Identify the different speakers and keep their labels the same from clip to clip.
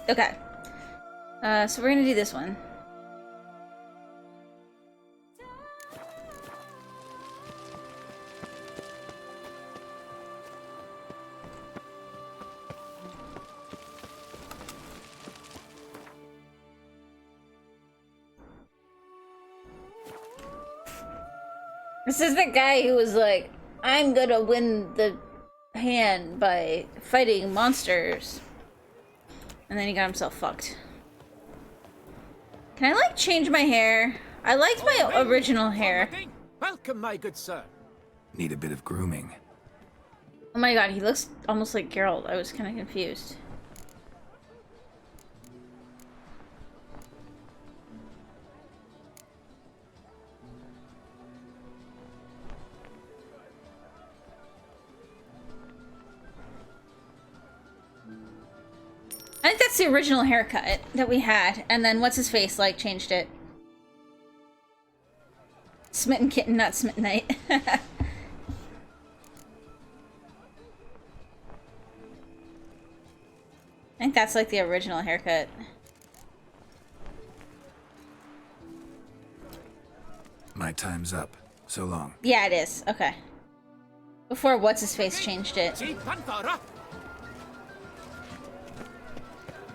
Speaker 1: Okay. So we're gonna do this one. This is the guy who was like, I'm gonna win the hand by fighting monsters. And then he got himself fucked. Can I, like, change my hair? I liked my original hair.
Speaker 2: Welcome, my good sir.
Speaker 3: Need a bit of grooming.
Speaker 1: Oh my god, he looks almost like Geralt. I was kind of confused. I think that's the original haircut that we had, and then what's his face like changed it. Smitten Kitten, not Smitten Knight. I think that's like the original haircut.
Speaker 3: My time's up. So long.
Speaker 1: Yeah, it is. Okay. Before what's his face changed it.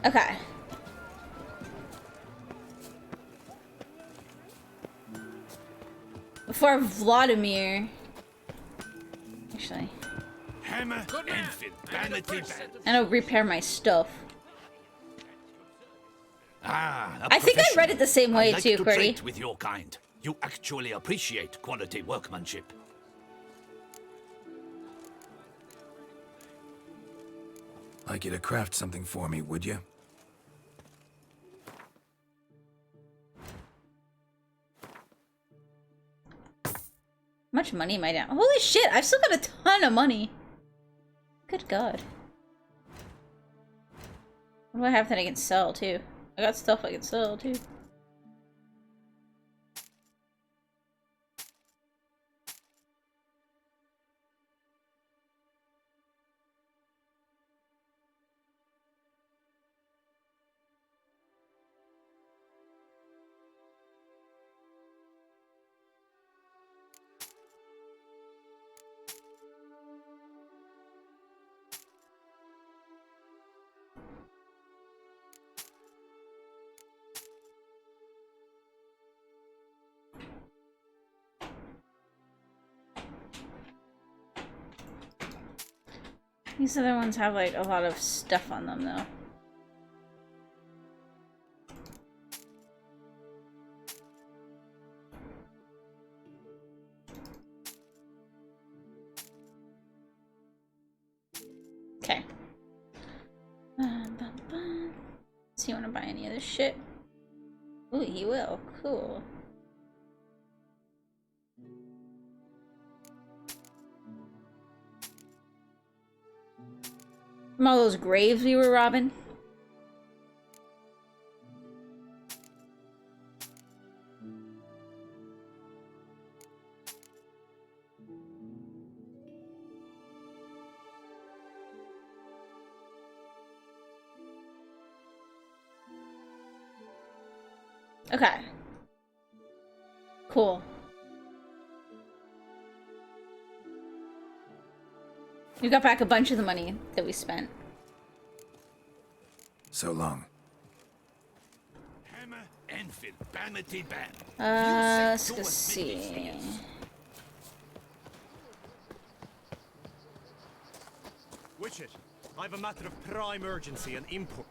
Speaker 1: Okay. Before Vladimir. Actually.
Speaker 2: Hammer, Enfield, vanity band.
Speaker 1: And I'll repair my stuff.
Speaker 2: Ah,
Speaker 1: I think I read it the same way
Speaker 2: I like
Speaker 1: too,
Speaker 2: to
Speaker 1: Qwerty.
Speaker 2: trade with your kind. You actually appreciate quality workmanship.
Speaker 3: Like you to craft something for me, would you?
Speaker 1: How much money am I down? Holy shit, I've still got a ton of money. Good god. What do I have that I can sell too? I got stuff I can sell too. These other ones have like a lot of stuff on them though. Okay. So you want to buy any of this shit? Ooh, you will. Cool. From all those graves we were robbing. Okay. Cool. We got back a bunch of the money that we spent.
Speaker 3: So long.
Speaker 2: Hammer, Enfield, vanity band.
Speaker 1: Let's go see.
Speaker 4: Witcher, I have a matter of prime urgency and import.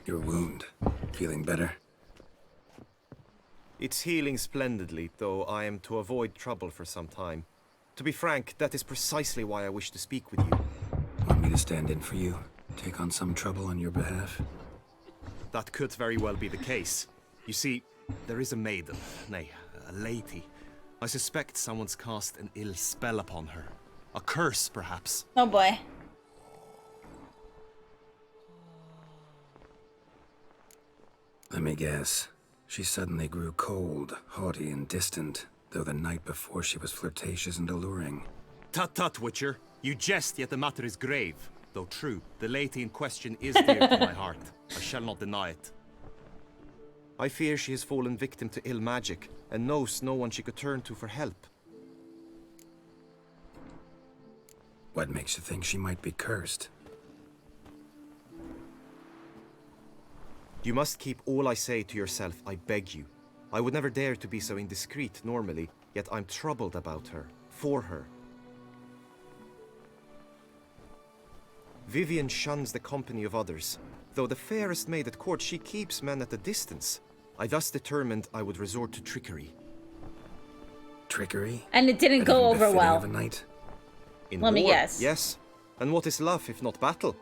Speaker 3: Your wound. Feeling better?
Speaker 4: It's healing splendidly, though I am to avoid trouble for some time. To be frank, that is precisely why I wish to speak with you.
Speaker 3: Want me to stand in for you? Take on some trouble on your behalf?
Speaker 4: That could very well be the case. You see, there is a maiden, nay, a lady. I suspect someone's cast an ill spell upon her. A curse, perhaps.
Speaker 1: Oh boy.
Speaker 3: Let me guess. She suddenly grew cold, haughty, and distant, though the night before she was flirtatious and alluring.
Speaker 4: Tut tut, Witcher. You jest, yet the matter is grave. Though true, the lady in question is dear to my heart. I shall not deny it. I fear she has fallen victim to ill magic, and knows no one she could turn to for help.
Speaker 3: What makes you think she might be cursed?
Speaker 4: You must keep all I say to yourself, I beg you. I would never dare to be so indiscreet normally, yet I'm troubled about her, for her. Vivian shuns the company of others. Though the fairest maid at court, she keeps men at a distance. I thus determined I would resort to trickery.
Speaker 3: Trickery?
Speaker 1: And it didn't
Speaker 3: That
Speaker 1: go
Speaker 3: even
Speaker 1: over
Speaker 3: befitting
Speaker 1: well.
Speaker 3: of a knight?
Speaker 4: In
Speaker 1: Let me
Speaker 4: war,
Speaker 1: guess.
Speaker 4: yes. And what is love if not battle?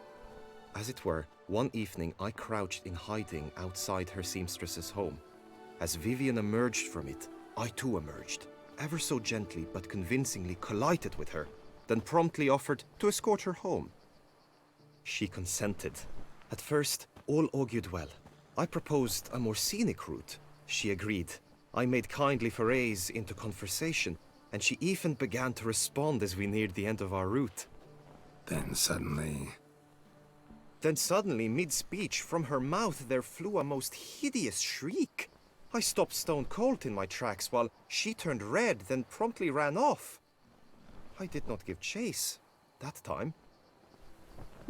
Speaker 4: As it were, one evening I crouched in hiding outside her seamstress's home. As Vivian emerged from it, I too emerged. Ever so gently but convincingly collided with her, then promptly offered to escort her home. She consented. At first, all augured well. I proposed a more scenic route. She agreed. I made kindly forays into conversation, and she even began to respond as we neared the end of our route.
Speaker 3: Then suddenly...
Speaker 4: Mid-speech, from her mouth there flew a most hideous shriek. I stopped stone cold in my tracks while she turned red, then promptly ran off. I did not give chase that time.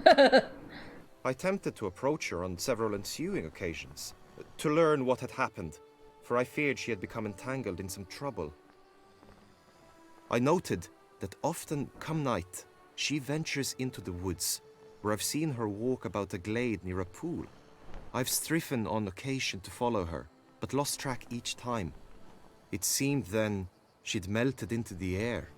Speaker 4: I attempted to approach her on several ensuing occasions, to learn what had happened, for I feared she had become entangled in some trouble. I noted that often, come night, she ventures into the woods, where I've seen her walk about a glade near a pool. I've striven on occasion to follow her, but lost track each time. It seemed then she'd melted into the air.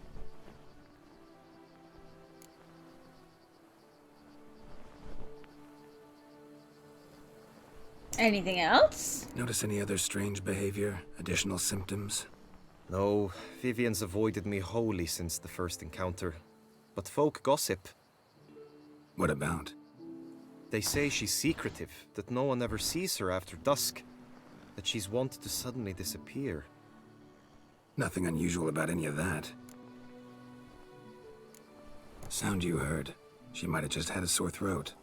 Speaker 1: Anything else?
Speaker 3: Notice any other strange behavior? Additional symptoms?
Speaker 4: No, Vivian's avoided me wholly since the first encounter. But folk gossip.
Speaker 3: What about?
Speaker 4: They say she's secretive, that no one ever sees her after dusk, that she's wont to suddenly disappear.
Speaker 3: Nothing unusual about any of that. Sound you heard. She might have just had a sore throat.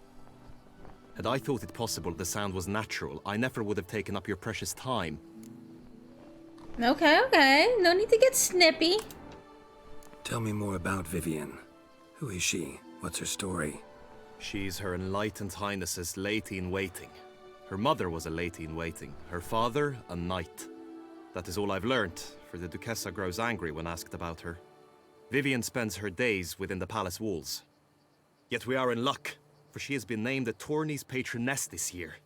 Speaker 4: Had I thought it possible the sound was natural, I never would have taken up your precious time.
Speaker 1: Okay, okay. No need to get snippy.
Speaker 3: Tell me more about Vivian. Who is she? What's her story?
Speaker 4: She's Her Enlightened Highness's lady-in-waiting. Her mother was a lady-in-waiting, her father a knight. That is all I've learnt, for the Duchessa grows angry when asked about her. Vivian spends her days within the palace walls. Yet we are in luck, for she has been named the tourney's patroness this year.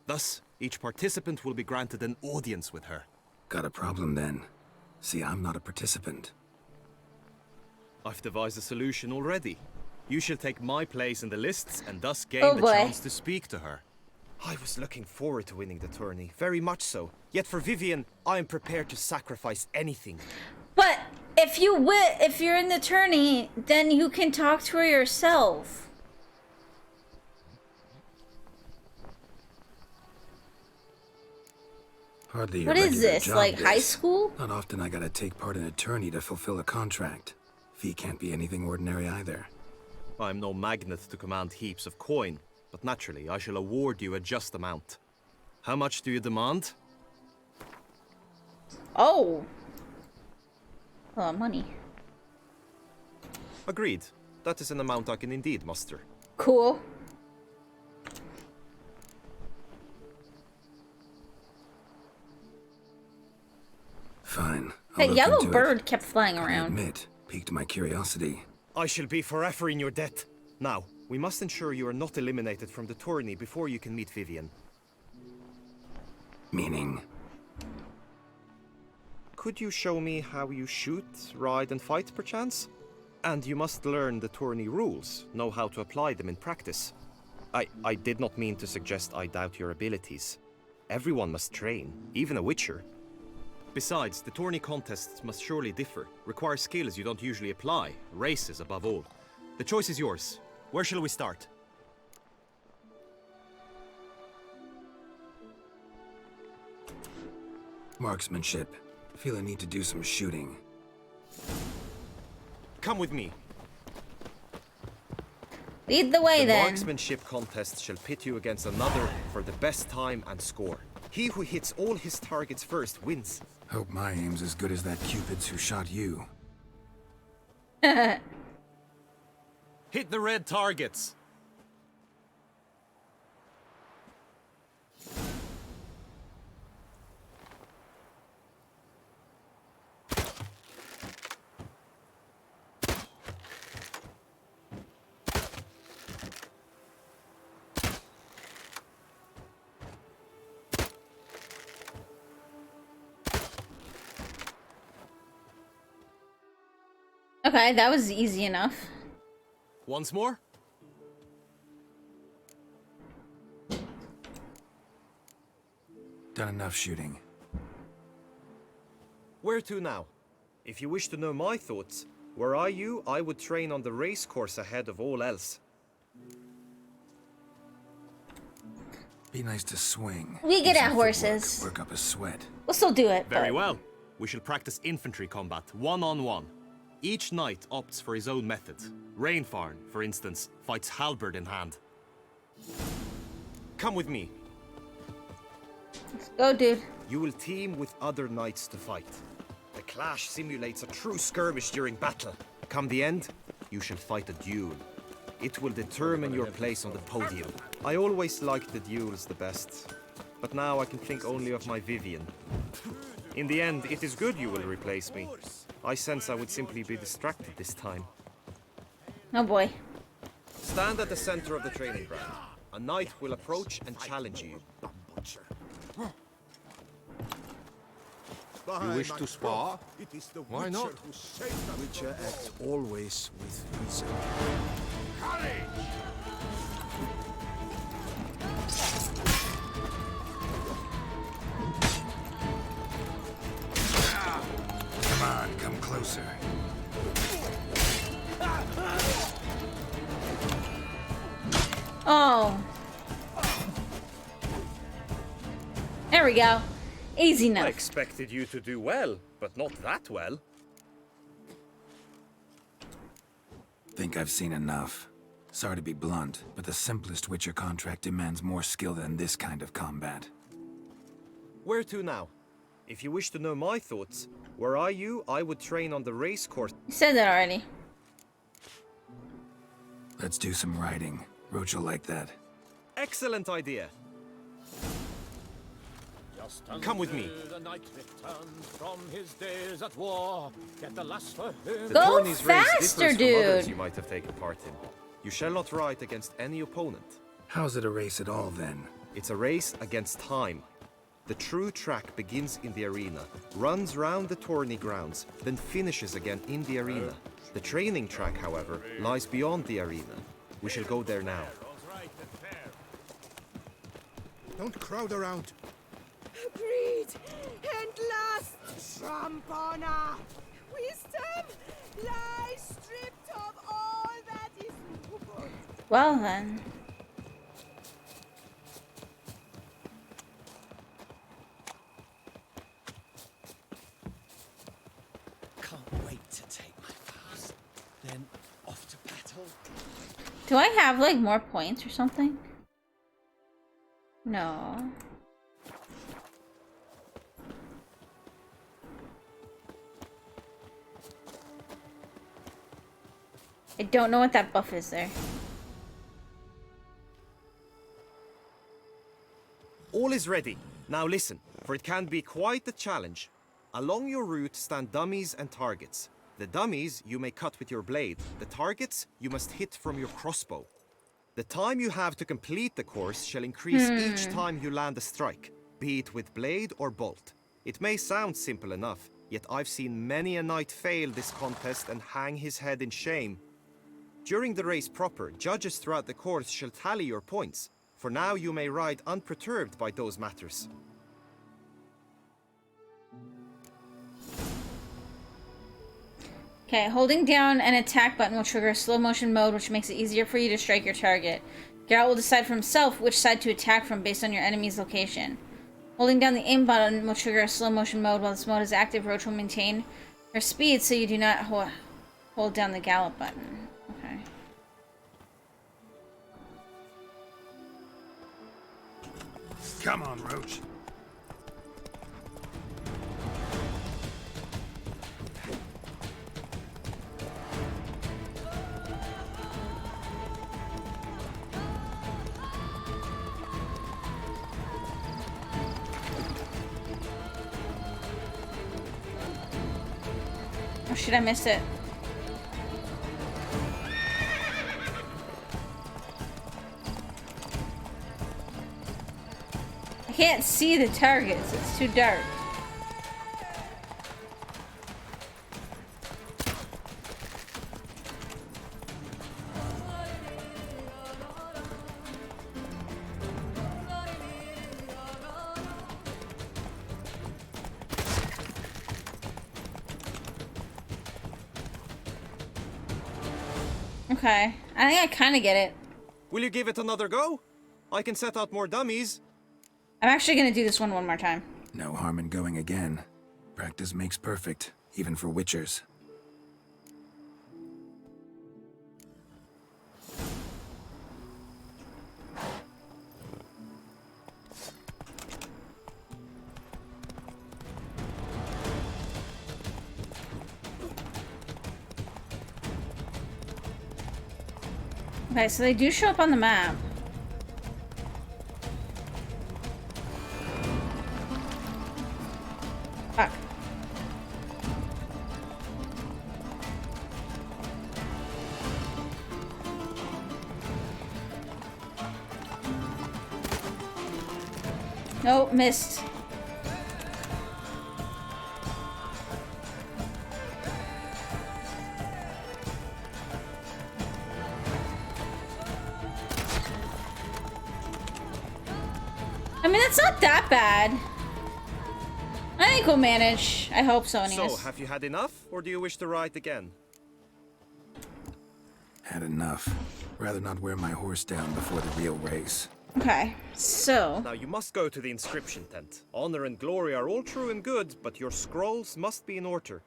Speaker 4: Thus, each participant will be granted an audience with her.
Speaker 3: Got a problem then. See, I'm not a participant.
Speaker 4: I've devised a solution already. You shall take my place in the lists and thus gain
Speaker 1: Oh
Speaker 4: the
Speaker 1: boy.
Speaker 4: chance to speak to her. I was looking forward to winning the tourney, very much so. Yet for Vivian, I am prepared to sacrifice anything.
Speaker 1: But if you're in the tourney, then you can talk to her yourself.
Speaker 3: Hardly a
Speaker 1: What is
Speaker 3: regular
Speaker 1: this,
Speaker 3: job,
Speaker 1: like high
Speaker 3: this.
Speaker 1: school?
Speaker 3: Not often I gotta take part in a tourney to fulfill a contract. Fee can't be anything ordinary either.
Speaker 4: I am no magnet to command heaps of coin, but naturally I shall award you a just amount. How much do you demand?
Speaker 1: Oh. Oh, money.
Speaker 4: Agreed. That is an amount I can indeed muster.
Speaker 1: Cool.
Speaker 3: Fine. I'll
Speaker 1: That
Speaker 3: look
Speaker 1: yellow
Speaker 3: into
Speaker 1: bird
Speaker 3: it.
Speaker 1: kept flying
Speaker 3: I
Speaker 1: around.
Speaker 3: admit, piqued my curiosity.
Speaker 4: I shall be forever in your debt. Now, we must ensure you are not eliminated from the tourney before you can meet Vivian.
Speaker 3: Meaning?
Speaker 4: Could you show me how you shoot, ride, and fight, perchance? And you must learn the tourney rules, know how to apply them in practice. I did not mean to suggest I doubt your abilities. Everyone must train, even a witcher. Besides, the tourney contests must surely differ, require skills you don't usually apply, races above all. The choice is yours. Where shall we start?
Speaker 3: Marksmanship. Feel I need to do some shooting.
Speaker 4: Come with me.
Speaker 1: Lead the way
Speaker 4: The
Speaker 1: then.
Speaker 4: marksmanship contest shall pit you against another for the best time and score. He who hits all his targets first wins.
Speaker 3: Hope my aim's as good as that Cupid's who shot you.
Speaker 4: Hit the red targets.
Speaker 1: Okay, that was easy enough.
Speaker 4: Once more.
Speaker 3: Done enough shooting.
Speaker 4: Where to now? If you wish to know my thoughts, were I you, I would train on the race course ahead of all else.
Speaker 3: Be nice to swing.
Speaker 1: We get
Speaker 3: Do
Speaker 1: our
Speaker 3: some
Speaker 1: horses.
Speaker 3: footwork, work up a sweat.
Speaker 1: We'll still do it.
Speaker 4: Very
Speaker 1: but-
Speaker 4: well. We shall practice infantry combat, one-on-one. Each knight opts for his own method. Rainfarn, for instance, fights halberd in hand. Come with me.
Speaker 1: Let's go, dude.
Speaker 4: You will team with other knights to fight. The clash simulates a true skirmish during battle. Come the end, you shall fight a duel. It will determine your place on the podium. I always liked the duels the best, but now I can think only of my Vivian. In the end, it is good you will replace me. I sense I would simply be distracted this time.
Speaker 1: Oh boy.
Speaker 4: Stand at the center of the training ground. A knight will approach and challenge you.
Speaker 5: You wish to spar? Why not?
Speaker 6: Witcher acts always with reason.
Speaker 3: Come on, come closer.
Speaker 1: Oh. There we go. Easy
Speaker 4: I
Speaker 1: enough.
Speaker 4: expected you to do well, but not that well.
Speaker 3: Think I've seen enough. Sorry to be blunt, but the simplest Witcher contract demands more skill than this kind of combat.
Speaker 4: Where to now? If you wish to know my thoughts, were I you, I would train on the race course.
Speaker 1: You said that already.
Speaker 3: Let's do some riding. Roach will like that.
Speaker 4: Excellent idea. Come with me.
Speaker 5: The knight returned from his days at war. Get the last for him.
Speaker 4: The
Speaker 1: Go
Speaker 4: tourney's race
Speaker 1: faster,
Speaker 4: differs from others
Speaker 1: dude.
Speaker 4: you might have taken part in. You shall not ride against any opponent.
Speaker 3: How's it a race at all, then?
Speaker 4: It's a race against time. The true track begins in the arena, runs round the tourney grounds, then finishes again in the arena. The training track, however, lies beyond the arena. We shall go there now.
Speaker 6: Don't crowd around.
Speaker 7: Greed and lust, Trampona, wisdom lies stripped of all that is noble.
Speaker 1: Well then.
Speaker 8: Can't wait to take my vows. Then off to battle.
Speaker 1: Do I have like more points or something? No. I don't know what that buff is there.
Speaker 4: All is ready. Now listen, for it can be quite the challenge. Along your route stand dummies and targets. The dummies you may cut with your blade. The targets you must hit from your crossbow. The time you have to complete the course shall increase each time you land a strike, be it with blade or bolt. It may sound simple enough, yet I've seen many a knight fail this contest and hang his head in shame. During the race proper, judges throughout the course shall tally your points. For now you may ride unperturbed by those matters.
Speaker 1: Okay, holding down an attack button will trigger a slow motion mode, which makes it easier for you to strike your target. Geralt will decide for himself which side to attack from based on your enemy's location. Holding down the aim button will trigger a slow motion mode. While this mode is active, Roach will maintain her speed so you do not hold down the gallop button. Okay.
Speaker 3: Come on, Roach.
Speaker 1: Oh shit, I missed it. I can't see the targets, it's too dark. Okay, I think I kind of get it.
Speaker 4: Will you give it another go? I can set out more dummies.
Speaker 1: I'm actually gonna do this one more time.
Speaker 3: No harm in going again. Practice makes perfect, even for witchers.
Speaker 1: Okay, so they do show up on the map. Fuck. Nope, missed. I mean, it's not that bad. I think we'll manage. I hope so, anyways.
Speaker 4: So, have you had enough, or do you wish to ride again?
Speaker 3: Had enough. Rather not wear my horse down before the real race.
Speaker 1: Okay, so...
Speaker 4: Now, you must go to the inscription tent. Honor and glory are all true and good, but your scrolls must be in order.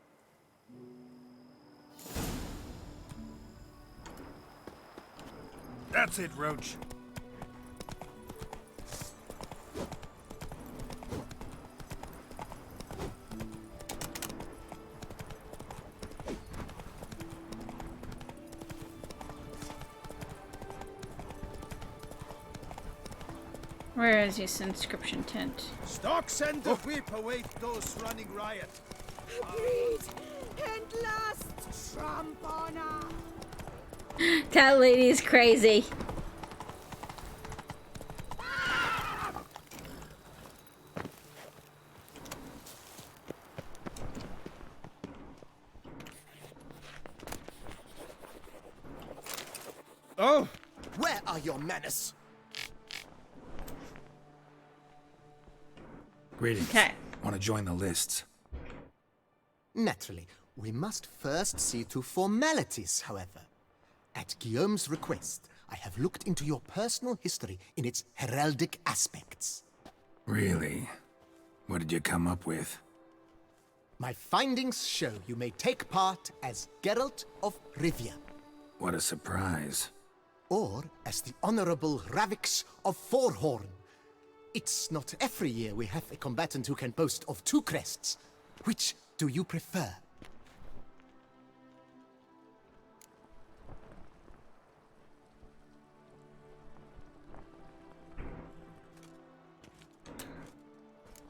Speaker 3: That's it, Roach.
Speaker 1: Where is this inscription tent?
Speaker 6: Stocks and the whip await those running riot.
Speaker 7: Breed and lust, Trampona.
Speaker 1: That lady is crazy.
Speaker 6: Oh, where are your manners?
Speaker 3: Greetings.
Speaker 1: Okay.
Speaker 3: Want to join the lists?
Speaker 9: Naturally, we must first see to formalities, however. At Guillaume's request, I have looked into your personal history in its heraldic aspects.
Speaker 3: Really? What did you come up with?
Speaker 9: My findings show you may take part as Geralt of Rivia,
Speaker 3: What a surprise.
Speaker 9: or as the Honorable Ravix of Forhorn. It's not every year we have a combatant who can boast of 2 crests. Which do you prefer?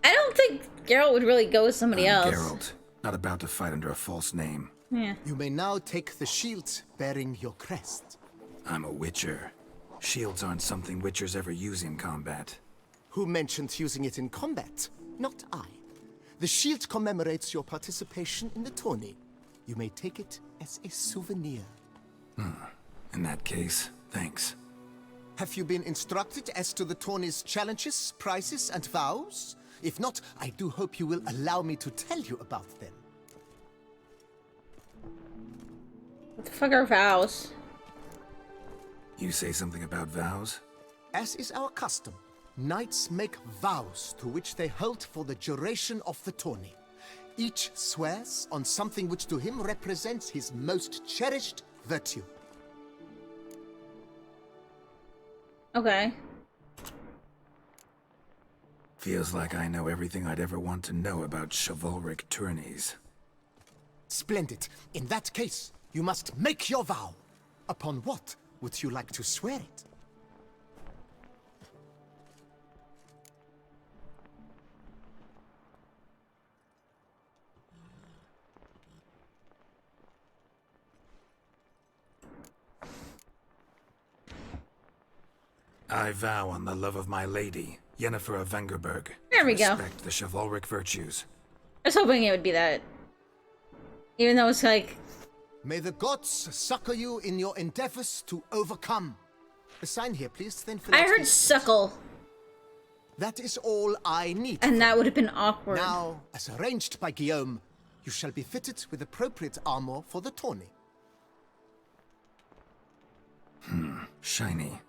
Speaker 1: I don't think Geralt would really go with somebody
Speaker 3: I'm
Speaker 1: else.
Speaker 3: Geralt, not about to fight under a false name.
Speaker 1: Yeah.
Speaker 9: You may now take the shield bearing your crest.
Speaker 3: I'm a witcher. Shields aren't something witchers ever use in combat.
Speaker 9: Who mentioned using it in combat? Not I. The shield commemorates your participation in the tourney. You may take it as a souvenir.
Speaker 3: In that case, thanks.
Speaker 9: Have you been instructed as to the tourney's challenges, prizes, and vows? If not, I do hope you will allow me to tell you about them.
Speaker 1: What the fuck are vows?
Speaker 3: You say something about vows?
Speaker 9: As is our custom, knights make vows to which they hold for the duration of the tourney. Each swears on something which to him represents his most cherished virtue.
Speaker 1: Okay.
Speaker 3: Feels like I know everything I'd ever want to know about chivalric tourneys.
Speaker 9: Splendid. In that case, you must make your vow. Upon what would you like to swear it?
Speaker 3: I vow on the love of my lady, Yennefer of Vengerberg.
Speaker 1: There we go.
Speaker 3: Respect the chivalric virtues.
Speaker 1: I was hoping it would be that. Even though it's like...
Speaker 9: May the gods succor you in your endeavors to overcome. A sign here, please. Then for
Speaker 1: I
Speaker 9: that
Speaker 1: heard
Speaker 9: piece.
Speaker 1: suckle,
Speaker 9: That is all I need.
Speaker 1: and that would have been awkward.
Speaker 9: Now, as arranged by Guillaume, you shall be fitted with appropriate armor for the tourney.
Speaker 3: Shiny.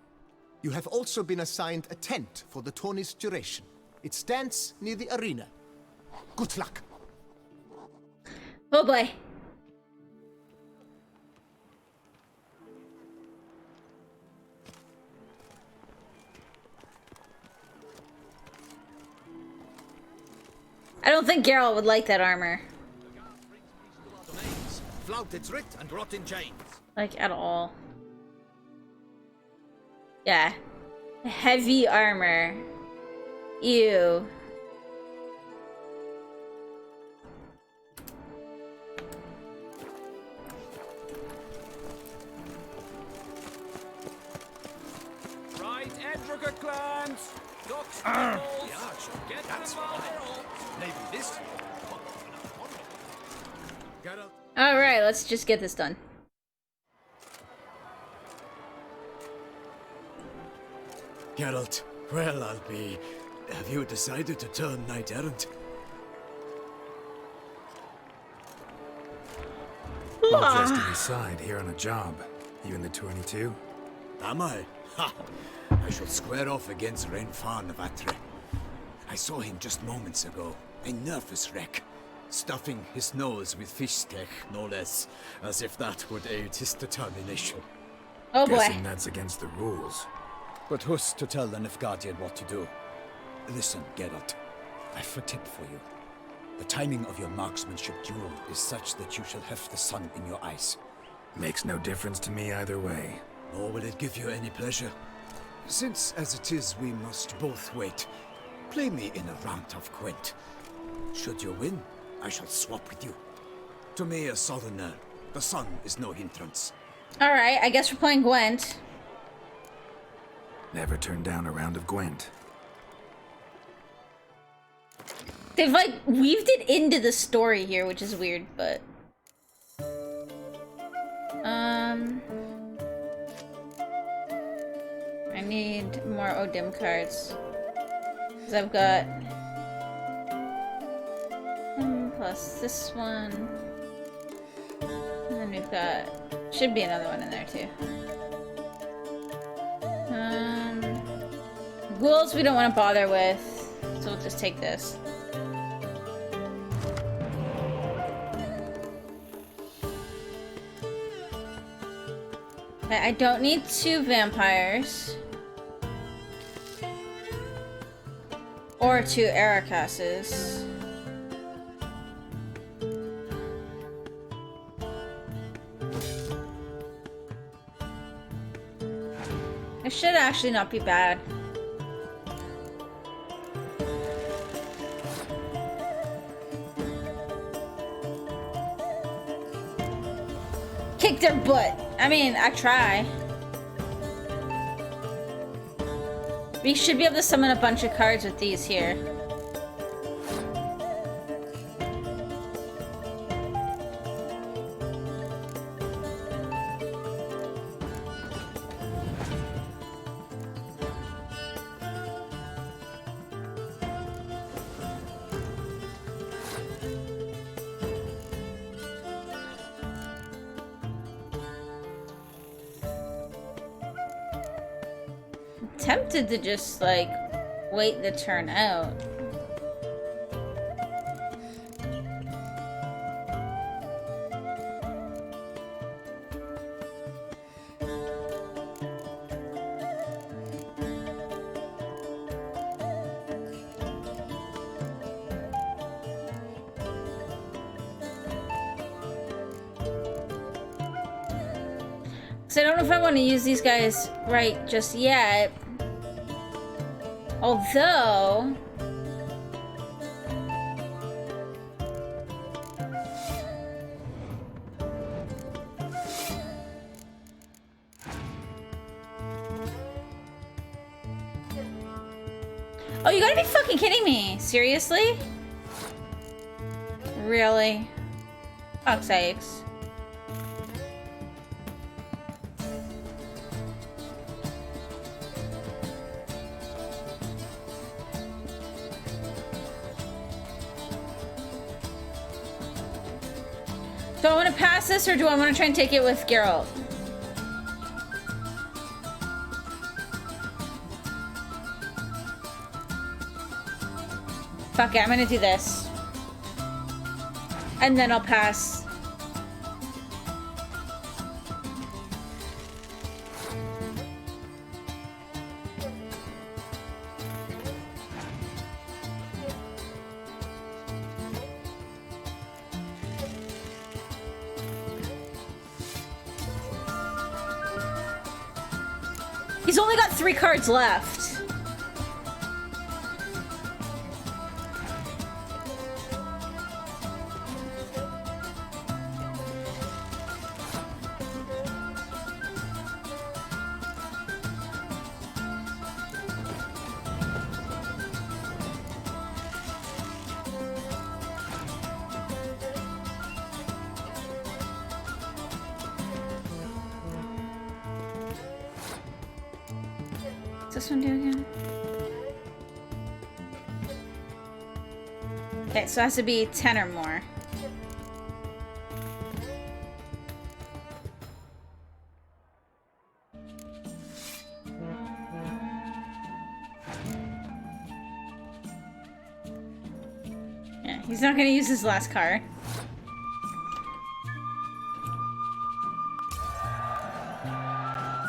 Speaker 9: You have also been assigned a tent for the tourney's duration. It stands near the arena. Good luck.
Speaker 1: Oh boy. I don't think Geralt would like that armor.
Speaker 2: Flout its writ and rot in chains.
Speaker 1: Like, at all. Yeah. Heavy armor. Ew.
Speaker 5: Right, Edrica clans! Ducks,
Speaker 2: Yeah,
Speaker 5: pickles,
Speaker 2: sure.
Speaker 5: get
Speaker 2: That's
Speaker 5: them
Speaker 2: right.
Speaker 5: all.
Speaker 2: Maybe this.
Speaker 5: Geralt,
Speaker 1: Alright, let's just get this done.
Speaker 6: Geralt, well, I'll be. Have you decided to turn knight errant?
Speaker 3: All jesting aside, here on a job. You in the tourney too?
Speaker 6: Am I? Ha! I shall square off against Renfan of Atre. I saw him just moments ago. A nervous wreck. Stuffing his nose with fish steak, no less. As if that would aid his determination.
Speaker 1: Oh boy.
Speaker 3: Guessing that's against the rules.
Speaker 6: But who's to tell the Nilfgaardian what to do? Listen, Geralt. I've a tip for you. The timing of your marksmanship duel is such that you shall have the sun in your eyes.
Speaker 3: Makes no difference to me either way.
Speaker 6: Nor will it give you any pleasure. Since, as it is, we must both wait, play me in a round of Gwent. Should you win, I shall swap with you. To me, a southerner, the sun is no hindrance.
Speaker 1: Alright, I guess we're playing Gwent.
Speaker 3: Never turned down a round of Gwent.
Speaker 1: They've like weaved it into the story here, which is weird, but I need more Odim cards. Cause I've got plus this one. And then we've got should be another one in there too. Ghouls we don't want to bother with, so we'll just take this. Okay, I don't need 2 vampires. Or 2 Arakases. It should actually not be bad. Kick their butt. I mean, I try. We should be able to summon a bunch of cards with these here. Tempted to just like wait the turn out. So I don't know if I want to use these guys right just yet. Although... Oh, you gotta be fucking kidding me. Seriously? Really? Fuck's sakes. Do I want to pass this, or do I want to try and take it with Geralt? Fuck it, I'm gonna do this. And then I'll pass. He's only got 3 cards left. What's this one do again? Okay, so it has to be 10 or more. Yeah, he's not gonna use his last card.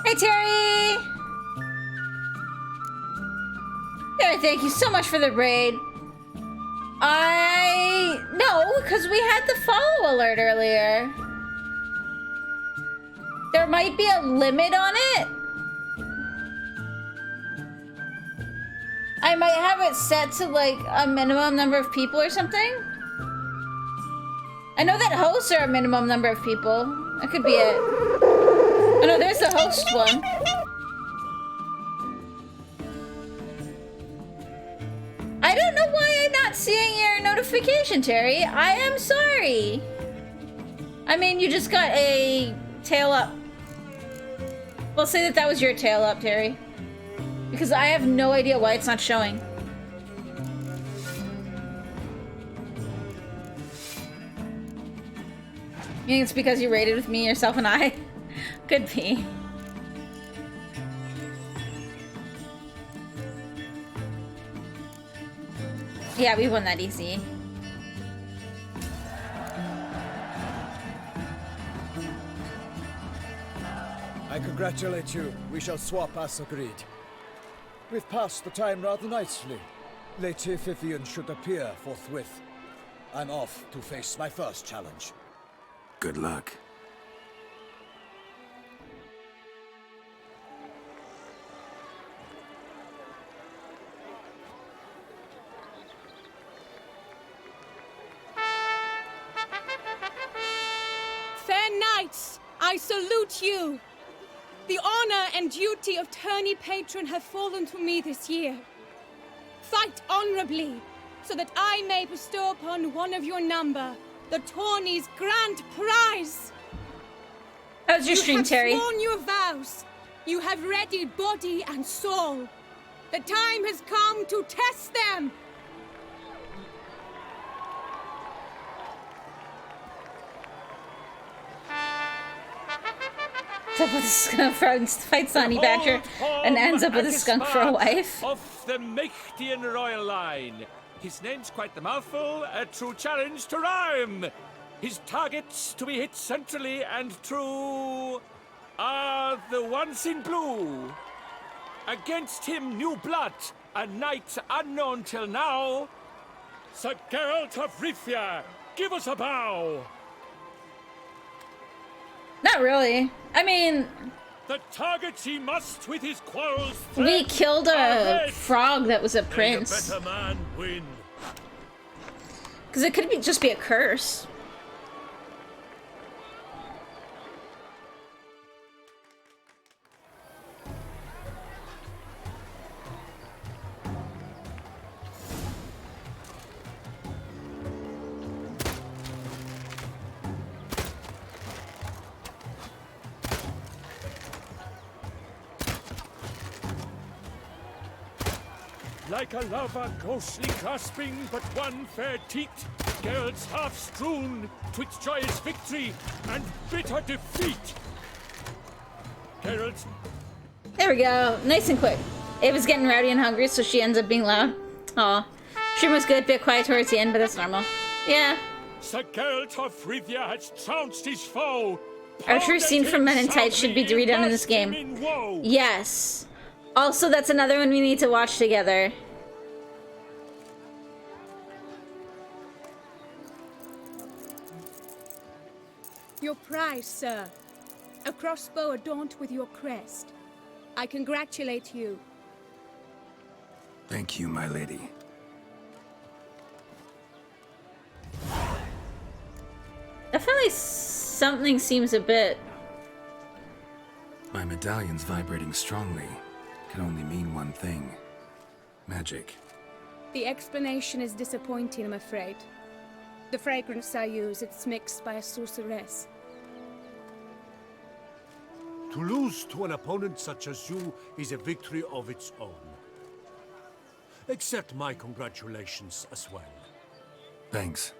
Speaker 1: Hey, Terry! Terry, thank you so much for the raid. No, because we had the follow alert earlier. There might be a limit on it. I might have it set to like a minimum number of people or something. I know that hosts are a minimum number of people. That could be it. Oh no, there's the host one. I don't know why I'm not seeing your notification, Terry. I am sorry. I mean, you just got a tail up. We'll say that that was your tail up, Terry. Because I have no idea why it's not showing. You think it's because you raided with me, yourself, and I? Could be. Yeah, we won that easy.
Speaker 5: I congratulate you. We shall swap as agreed. We've passed the time rather nicely. Lady Vivian should appear forthwith. I'm off to face my first challenge.
Speaker 3: Good luck.
Speaker 7: Fair knights, I salute you. The honor and duty of tourney patron have fallen to me this year. Fight honorably, so that I may bestow upon one of your number the tourney's grand prize.
Speaker 1: How was your stream, Terry?
Speaker 7: You have sworn your vows. You have readied body and soul. The time has come to test them.
Speaker 1: Ends up with a skunk for fights Honey Badger and ends up with a skunk for a wife.
Speaker 5: Of the Mechtian royal line. His name's quite the mouthful, a true challenge to rhyme. His targets to be hit centrally and true are the ones in blue. Against him, new blood, a knight unknown till now. Sir Geralt of Rivia, give us a bow.
Speaker 1: Not really. I mean,
Speaker 5: The targets he must with his quarrels.
Speaker 1: we killed a
Speaker 5: red.
Speaker 1: frog that was a
Speaker 5: May the
Speaker 1: prince.
Speaker 5: better man win.
Speaker 1: Because it could be just be a curse.
Speaker 5: Like a lover ghostly clasping but one fair teat, Geralt's half strewn twixt joyous victory and bitter defeat. Geralt,
Speaker 1: There we go. Nice and quick. Ava's getting rowdy and hungry, so she ends up being loud. Aw. Stream was good, bit quiet towards the end, but that's normal. Yeah.
Speaker 5: Sir Geralt of Rivia has trounced his foe.
Speaker 1: Archer scene from Men in Tights should be redone in this game. Yes. Also, that's another one we need to watch together.
Speaker 7: Your prize, sir. A crossbow adorned with your crest. I congratulate you.
Speaker 3: Thank you, my lady.
Speaker 1: Definitely something seems a bit...
Speaker 3: My medallion's vibrating strongly. Can only mean one thing. Magic.
Speaker 7: The explanation is disappointing, I'm afraid. The fragrance I use, it's mixed by a sorceress.
Speaker 10: To lose to an opponent such as you is a victory of its own. Accept my congratulations as well.
Speaker 3: Thanks.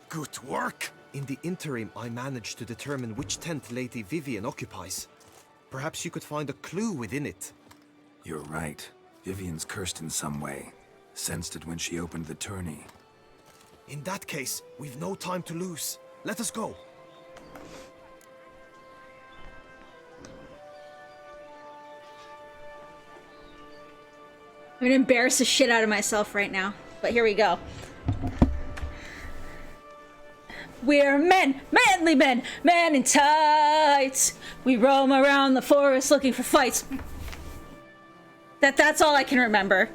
Speaker 4: Good work! In the interim, I managed to determine which tent Lady Vivian occupies. Perhaps you could find a clue within it.
Speaker 3: You're right. Vivian's cursed in some way. Sensed it when she opened the tourney.
Speaker 4: In that case, we've no time to lose. Let us go.
Speaker 1: I'm gonna embarrass the shit out of myself right now. But here we go. We're men, manly men, men in tights. We roam around the forest looking for fights. That's all I can remember.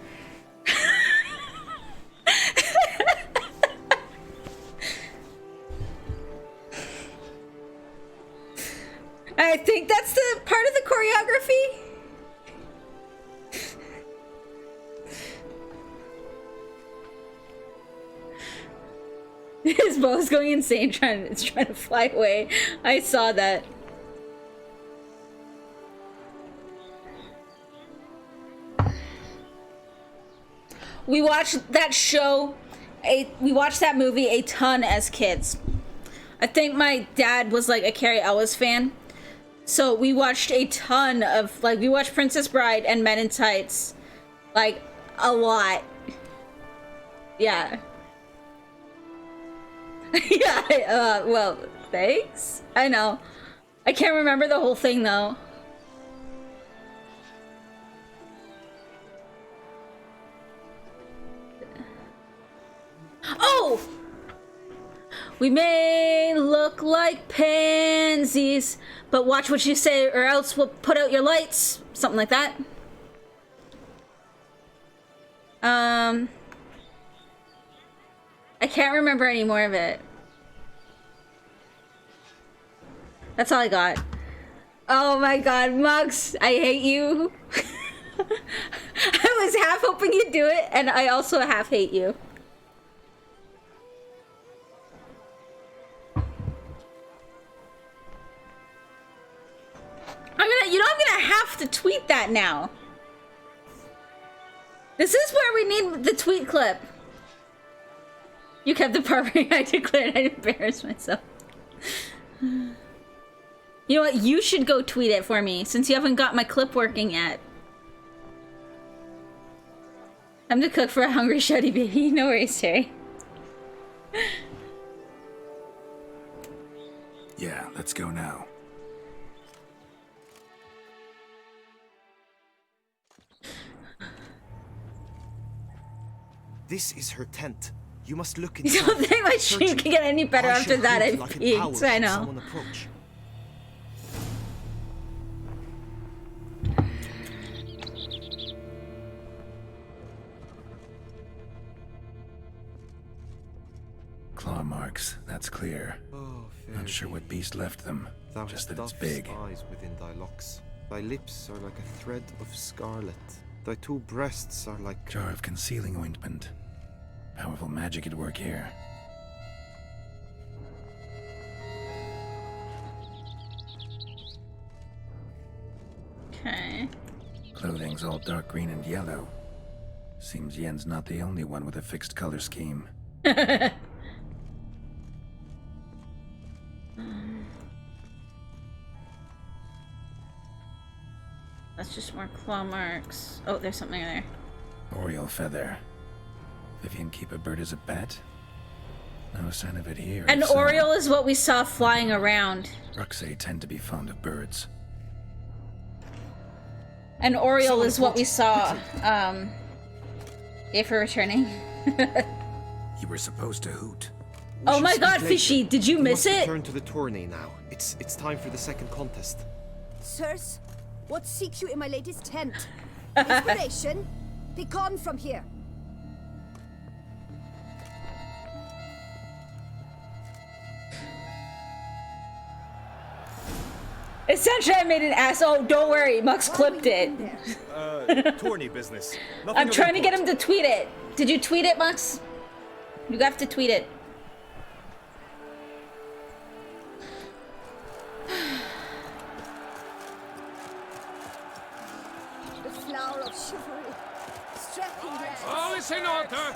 Speaker 1: I think that's the part of the choreography. His bow's going insane, it's trying to fly away. I saw that. We watched that show, we watched that movie a ton as kids. I think my dad was like a Carrie Ellis fan. So we watched a ton of, like, we watched Princess Bride and Men in Tights. Like, a lot. Yeah. Yeah, well, thanks? I know. I can't remember the whole thing, though. Oh! We may look like pansies, but watch what you say or else we'll put out your lights. Something like that. I can't remember any more of it. That's all I got. Oh my god, Mux, I hate you. I was half hoping you'd do it, and I also half hate you. I'm gonna have to tweet that now. This is where we need the tweet clip. You kept the part where I declared I'd embarrass myself. You know what? You should go tweet it for me, since you haven't got my clip working yet. I'm to cook for a hungry shuddy baby. No worries, Terry.
Speaker 3: Yeah, let's go now.
Speaker 4: This is her tent. You must look
Speaker 1: You
Speaker 4: inside.
Speaker 1: don't think my stream can get any better after that? I
Speaker 4: like an
Speaker 1: peaked.
Speaker 4: owl
Speaker 1: I
Speaker 4: should
Speaker 1: know.
Speaker 4: someone approach.
Speaker 3: Claw marks, that's clear.
Speaker 4: Oh,
Speaker 3: Not sure what beast left them.
Speaker 4: Thou
Speaker 3: Just
Speaker 4: hast
Speaker 3: that it's
Speaker 4: dove's
Speaker 3: big.
Speaker 4: eyes within thy locks. Thy lips are like a thread of scarlet. Thy two breasts are like...
Speaker 3: Jar of concealing ointment. Powerful magic at work here.
Speaker 1: Okay.
Speaker 3: Clothing's all dark green and yellow. Seems Yen's not the only one with a fixed color scheme.
Speaker 1: That's just more claw marks. Oh, there's something there.
Speaker 3: Oriole feather. Vivian keep a bird as a pet? No sign of it here.
Speaker 1: An
Speaker 3: if so,
Speaker 1: oriole is what we saw flying around.
Speaker 3: Ruxay tend to be fond of birds.
Speaker 1: An oriole is what we saw. Yay for returning.
Speaker 3: You were supposed to hoot.
Speaker 1: Oh my god, Fishy, did you miss
Speaker 4: We must
Speaker 1: it?
Speaker 4: return to the tourney now. It's time for the second contest.
Speaker 11: Sirs, what seek you in my lady's tent? Inspiration? Be gone from here.
Speaker 1: Essentially, I made an ass. Oh, don't worry, Mux clipped it.
Speaker 4: Tourney business.
Speaker 1: I'm trying to get him to tweet it. Did you tweet it, Mux? You have to tweet it.
Speaker 11: The flower of chivalry. Strapping lads.
Speaker 5: All is in order.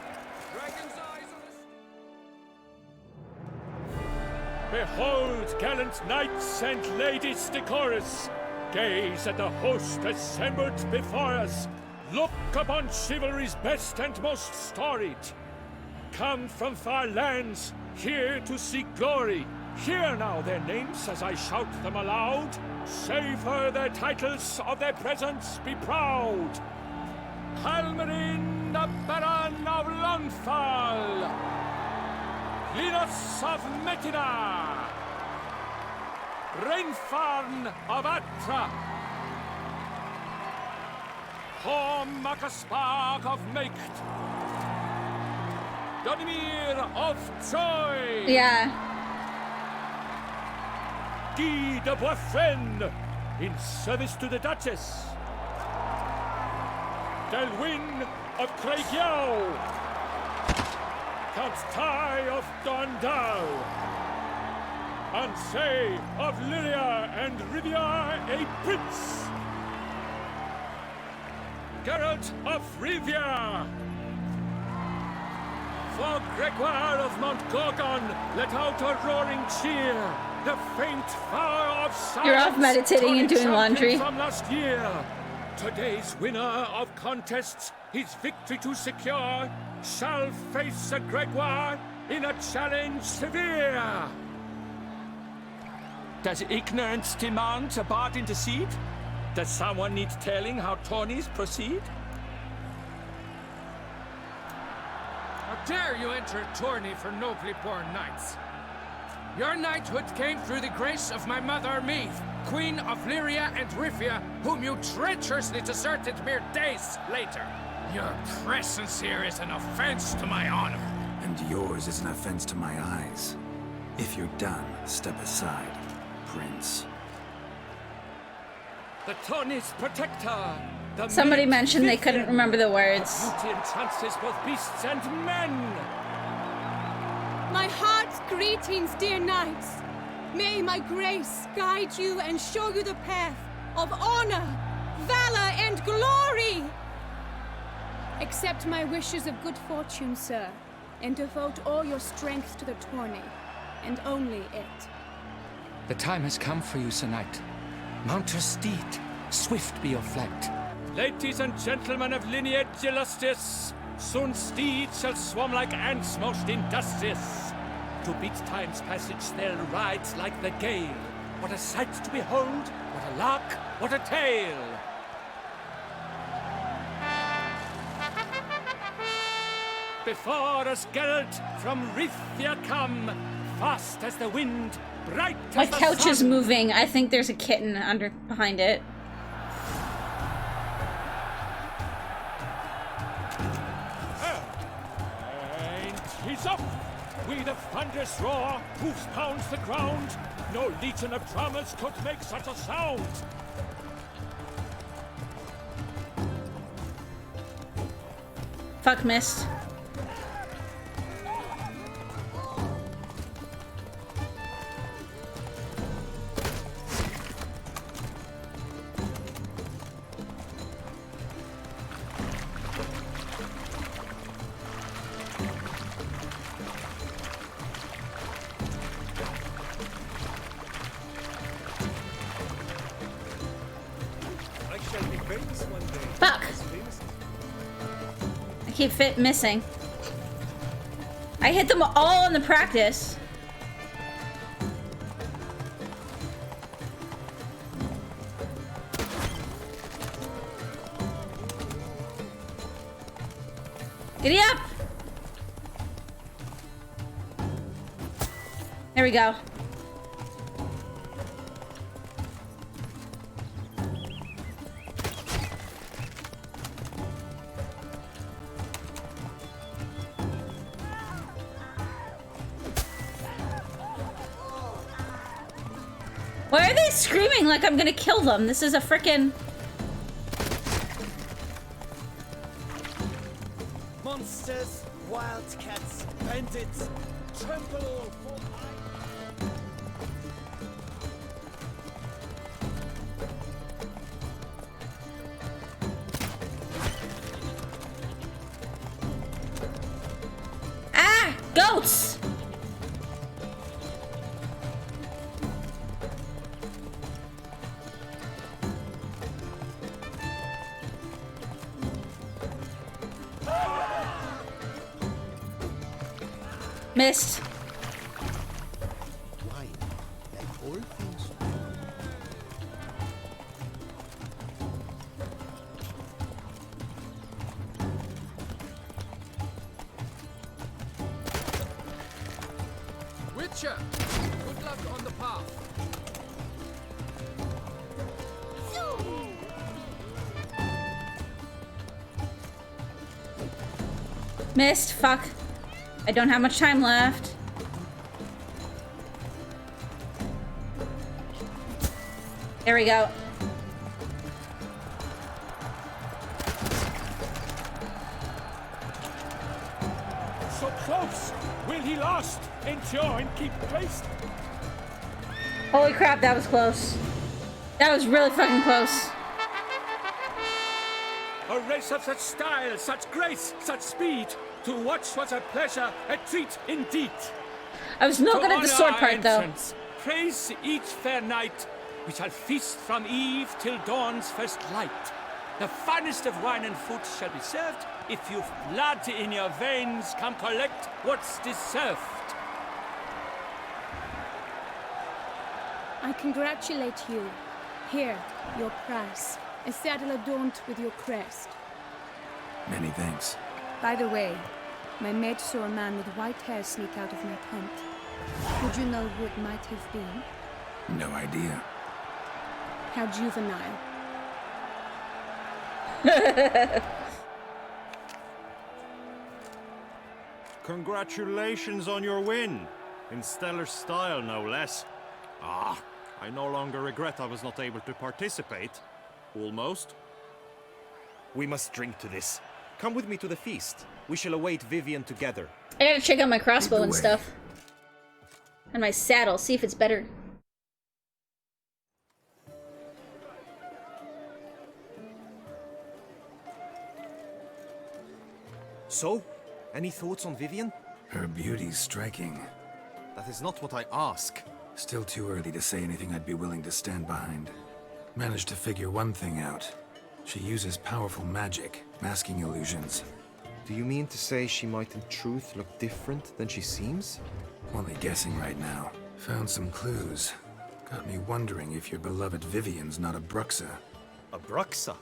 Speaker 5: Behold, gallant knights and ladies decorous, gaze at the host assembled before us. Look upon chivalry's best and most storied. Come from far lands, here to seek glory. Hear now their names as I shout them aloud. Savor their titles, of their presence be proud. Halmarin, the Baron of Longfall. Linus of Metina, Rainfarn of Atra, Horm Makaspag of Meikt, Donimir of Troy,
Speaker 1: Yeah.
Speaker 5: Guy de Boisfren, in service to the Duchess, Delwyn of Craigyow, Count Tai of Dondal, Ansay of Lyria and Rivia a prince, Geralt of Rivia, for Gregoire of Mount Gorgon, let out a roaring cheer, the faint fire of silence.
Speaker 1: You're off meditating and doing laundry.
Speaker 5: From last year. Today's winner of contests, his victory to secure, shall face a Gregoire in a challenge severe. Does ignorance demand a bard intercede? Does someone need telling how tourneys proceed?
Speaker 12: How dare you enter a tourney for nobly born knights? Your knighthood came through the grace of my mother Meath, Queen of Lyria and Rivia, whom you treacherously deserted mere days later. Your presence here is an offense to my honor.
Speaker 3: And yours is an offense to my eyes. If you're done, step aside, Prince.
Speaker 5: The tourney's protector. The
Speaker 1: Somebody
Speaker 5: maid
Speaker 1: mentioned they
Speaker 5: Vivian,
Speaker 1: couldn't remember the words.
Speaker 5: her beauty entrances both beasts and men.
Speaker 7: My heart's greetings, dear knights. May my grace guide you and show you the path of honor, valor, and glory. Accept my wishes of good fortune, sir, and devote all your strength to the tourney, and only it.
Speaker 12: The time has come for you, Sir Knight. Mount your steed. Swift be your flight.
Speaker 5: Ladies and gentlemen of lineage illustrious, soon steeds shall swarm like ants most industrious. To beat time's passage they'll ride like the gale. What a sight to behold, what a lark, what a tale! before us, Geralt, from Rithia come, fast as the wind, bright as
Speaker 1: My
Speaker 5: the
Speaker 1: couch
Speaker 5: sun.
Speaker 1: is moving. I think there's a kitten behind it.
Speaker 5: And he's up! With a thunderous roar, hoofs pounds the ground. No legion of drummers could make such a sound.
Speaker 1: Fuck, missed.
Speaker 4: I shall be famous one day.
Speaker 1: Fuck.
Speaker 4: As famous as
Speaker 1: I keep missing. I hit them all in the practice. Giddy up! There we go. Why are they screaming like I'm gonna kill them? This is a frickin'...
Speaker 8: Monsters, wildcats, bandits, tremble for
Speaker 1: Ah! Goats! Missed.
Speaker 9: Why? Like all things.
Speaker 12: Witcher, good luck on the path.
Speaker 1: Missed. Fuck. I don't have much time left. There we go.
Speaker 5: So close! Will he last? Endure and keep pace?
Speaker 1: Holy crap, that was close. That was really fucking close.
Speaker 5: A race of such style, such grace, such speed. To watch was a pleasure, a treat indeed.
Speaker 1: I was no
Speaker 5: To
Speaker 1: good at the
Speaker 5: honor
Speaker 1: sword
Speaker 5: our
Speaker 1: part, though.
Speaker 5: entrance, praise each fair night. We shall feast from eve till dawn's first light. The finest of wine and food shall be served. If you've blood in your veins, come collect what's deserved.
Speaker 7: I congratulate you. Here, your prize. A saddle adorned with your crest.
Speaker 3: Many thanks.
Speaker 7: By the way, my maid saw a man with white hair sneak out of my tent. Would you know who it might have been?
Speaker 3: No idea.
Speaker 7: How juvenile.
Speaker 4: Congratulations on your win. In stellar style, no less. Ah, I no longer regret I was not able to participate. Almost. We must drink to this. Come with me to the feast. We shall await Vivian together.
Speaker 1: I gotta check out my crossbow
Speaker 3: Lead the
Speaker 1: and
Speaker 3: way.
Speaker 1: stuff. And my saddle, see if it's better.
Speaker 4: So, any thoughts on Vivian?
Speaker 3: Her beauty's striking.
Speaker 4: That is not what I ask.
Speaker 3: Still too early to say anything I'd be willing to stand behind. Managed to figure one thing out. She uses powerful magic, masking illusions.
Speaker 4: Do you mean to say she might in truth look different than she seems?
Speaker 3: Only guessing right now. Found some clues. Got me wondering if your beloved Vivian's not a Bruxa.
Speaker 4: A Bruxa?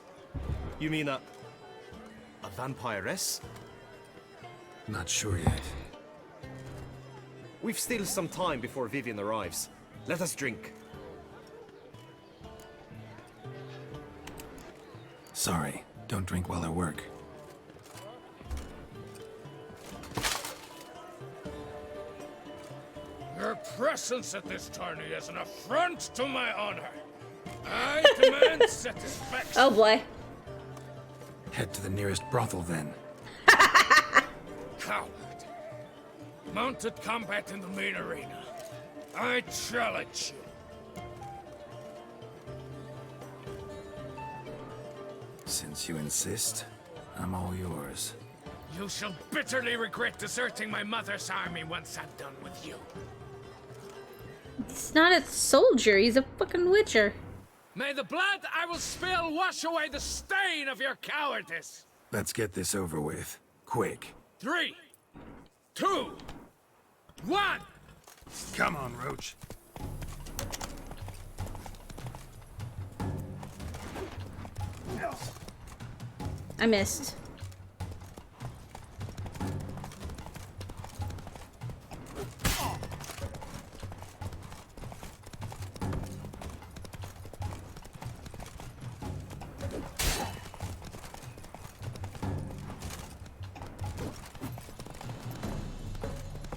Speaker 4: You mean a vampiress?
Speaker 3: Not sure yet.
Speaker 4: We've still some time before Vivian arrives. Let us drink.
Speaker 3: Sorry, don't drink while I work.
Speaker 12: Your presence at this tourney is an affront to my honor. I demand satisfaction.
Speaker 1: Oh boy.
Speaker 3: Head to the nearest brothel then.
Speaker 12: Coward. Mounted combat in the main arena. I challenge you.
Speaker 3: Since you insist, I'm all yours.
Speaker 12: You shall bitterly regret deserting my mother's army once I'm done with you.
Speaker 1: He's not a soldier, he's a fucking witcher.
Speaker 12: May the blood I will spill wash away the stain of your cowardice.
Speaker 3: Let's get this over with. Quick.
Speaker 12: 3, 2, 1.
Speaker 3: Come on, Roach.
Speaker 1: I missed.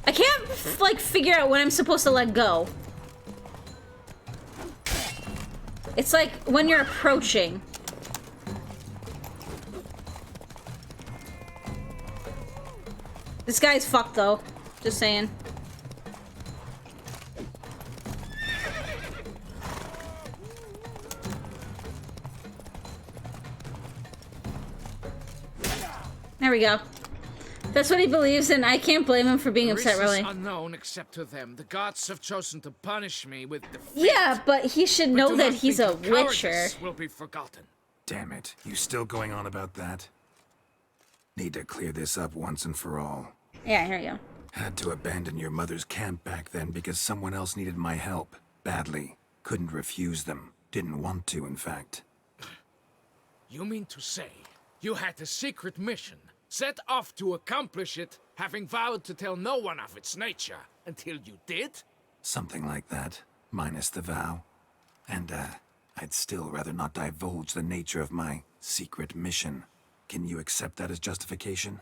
Speaker 1: I can't, like, figure out when I'm supposed to let go. It's like when you're approaching. This guy's fucked, though. Just saying. There we go. That's what he believes in. I can't blame him for being upset, really.
Speaker 12: This is unknown except to them. The gods have chosen to punish me with defeat.
Speaker 1: Yeah, but he should know that he's a witcher.
Speaker 12: Will be forgotten.
Speaker 3: Damn it. You still going on about that? Need to clear this up once and for all.
Speaker 1: Yeah, here you go.
Speaker 3: Had to abandon your mother's camp back then because someone else needed my help. Badly. Couldn't refuse them. Didn't want to, in fact.
Speaker 12: You mean to say you had a secret mission, set off to accomplish it, having vowed to tell no one of its nature, until you did?
Speaker 3: Something like that. Minus the vow. And, I'd still rather not divulge the nature of my secret mission. Can you accept that as justification?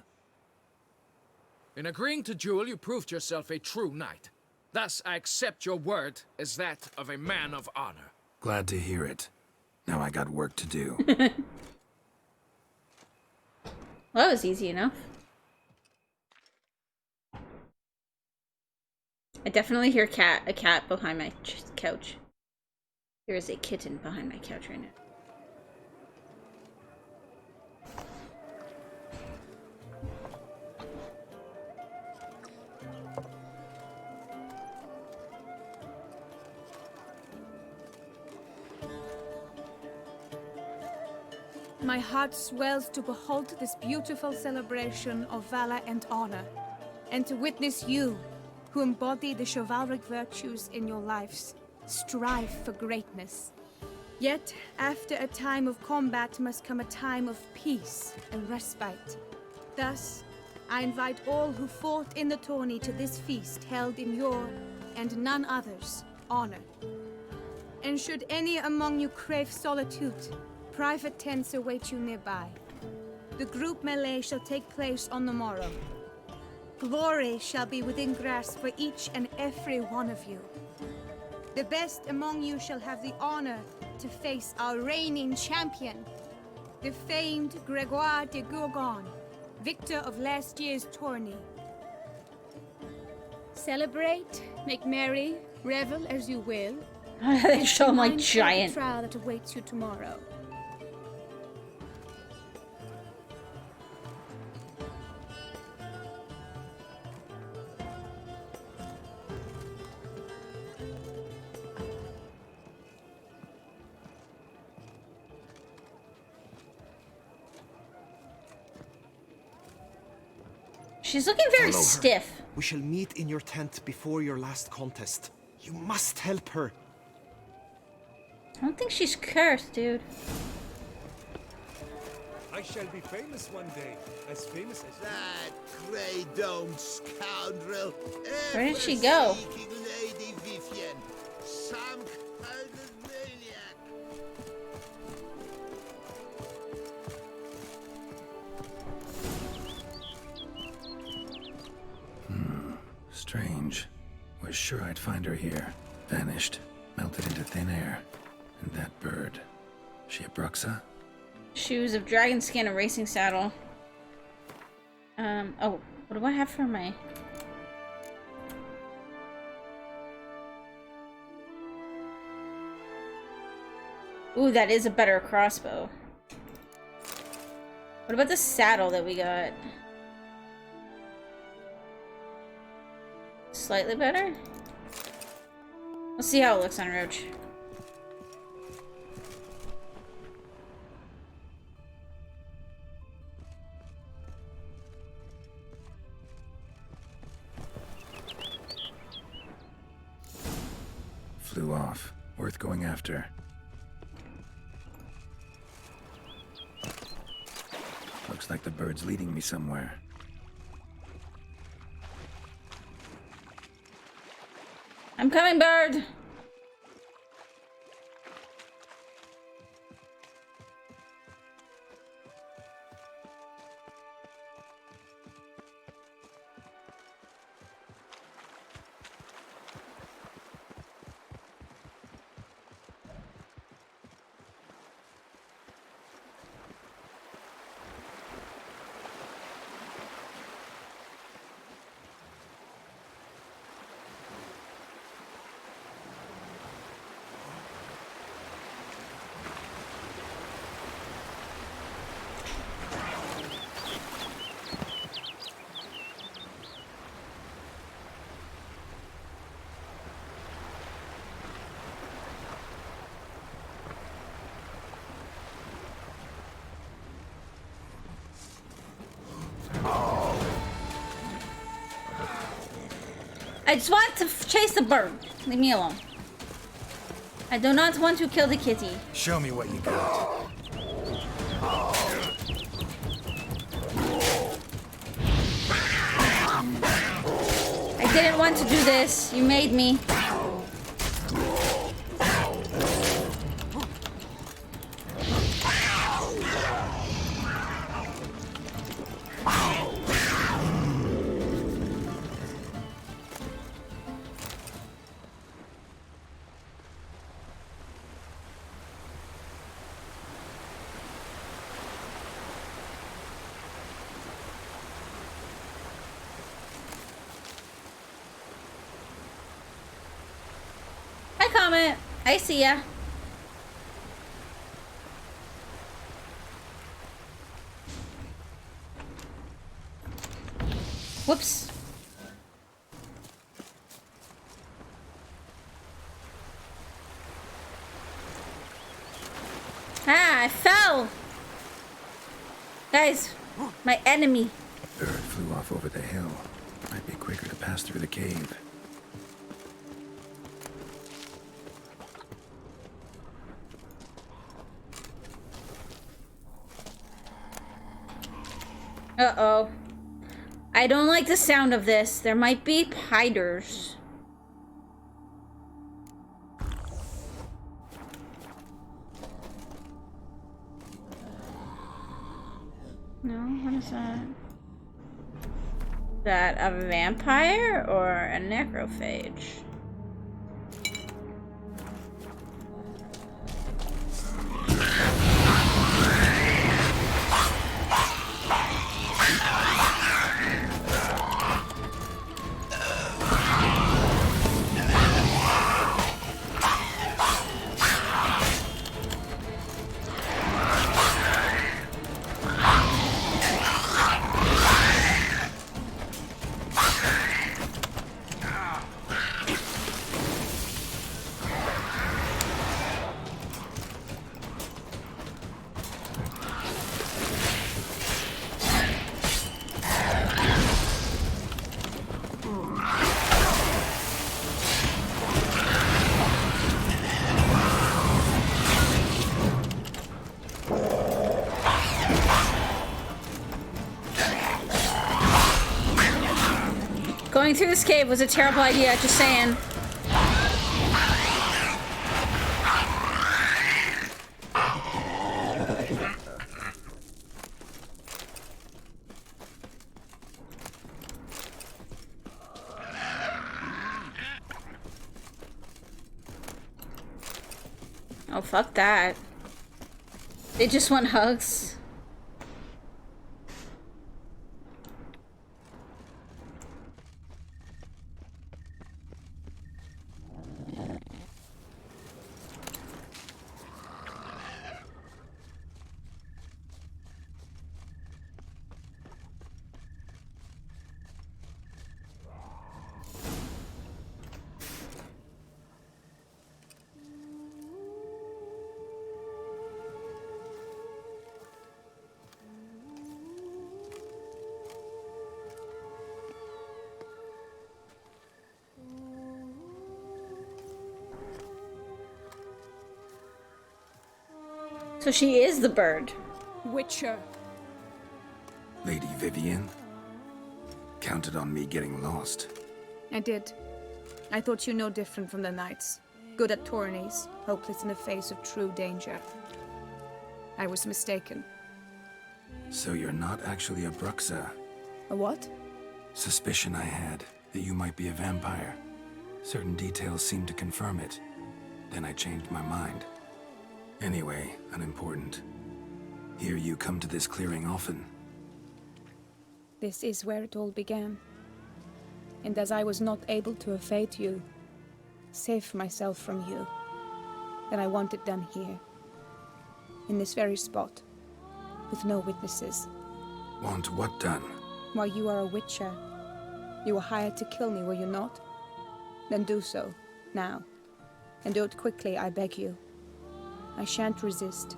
Speaker 12: In agreeing to duel, you proved yourself a true knight. Thus, I accept your word as that of a man of honor.
Speaker 3: Glad to hear it. Now I got work to do.
Speaker 1: Well, that was easy enough. I definitely hear a cat behind my couch. There is a kitten behind my couch right now.
Speaker 7: My heart swells to behold this beautiful celebration of valor and honor, and to witness you, who embody the chivalric virtues in your lives, strive for greatness. Yet, after a time of combat must come a time of peace and respite. Thus, I invite all who fought in the tourney to this feast held in your, and none other's, honor. And should any among you crave solitude, private tents await you nearby. The group melee shall take place on the morrow. Glory shall be within grasp for each and every one of you. The best among you shall have the honor to face our reigning champion, the famed Gregoire de Gourgon, victor of last year's tourney. Celebrate, make merry, revel as you will.
Speaker 1: They show him like
Speaker 7: The
Speaker 1: giant.
Speaker 7: trial that awaits you tomorrow.
Speaker 1: She's looking very
Speaker 4: Follow her.
Speaker 1: stiff.
Speaker 4: We shall meet in your tent before your last contest. You must help her.
Speaker 1: I don't think she's cursed, dude.
Speaker 10: I shall be famous one day. As famous as
Speaker 6: That grey-domed scoundrel.
Speaker 1: Where did she go?
Speaker 6: Ever-seeking Lady Vivian. Some kind of maniac.
Speaker 3: Strange. Was sure I'd find her here. Vanished. Melted into thin air. And that bird. She a Bruxa?
Speaker 1: Shoes of dragon skin, a racing saddle. Oh, what do I have for my... Ooh, that is a better crossbow. What about the saddle that we got? Slightly better? We'll see how it looks on Roach.
Speaker 3: Flew off. Worth going after. Looks like the bird's leading me somewhere.
Speaker 1: I'm coming, bird! I just want to chase the bird. Leave me alone. I do not want to kill the kitty.
Speaker 3: Show me what you got.
Speaker 1: I didn't want to do this. You made me. Comment. I see ya. Whoops. Ah, I fell. Guys, my enemy.
Speaker 3: Bird flew off over the hill. Might be quicker to pass through the cave.
Speaker 1: Uh-oh. I don't like the sound of this. There might be hiders. No, what is that? Is that a vampire or a necrophage? Going through this cave was a terrible idea, just saying. Oh, fuck that. They just want hugs. So she is the bird.
Speaker 7: Witcher.
Speaker 3: Lady Vivian? Counted on me getting lost.
Speaker 7: I did. I thought you no different from the knights. Good at tourneys, hopeless in the face of true danger. I was mistaken.
Speaker 3: So you're not actually a Bruxa?
Speaker 7: A what?
Speaker 3: Suspicion I had, that you might be a vampire. Certain details seemed to confirm it. Then I changed my mind. Anyway, unimportant. Here you come to this clearing often.
Speaker 7: This is where it all began. And as I was not able to evade you, save myself from you, then I want it done here. In this very spot. With no witnesses.
Speaker 3: Want what done?
Speaker 7: While you are a witcher, you were hired to kill me, were you not? Then do so, now. And do it quickly, I beg you. I shan't resist.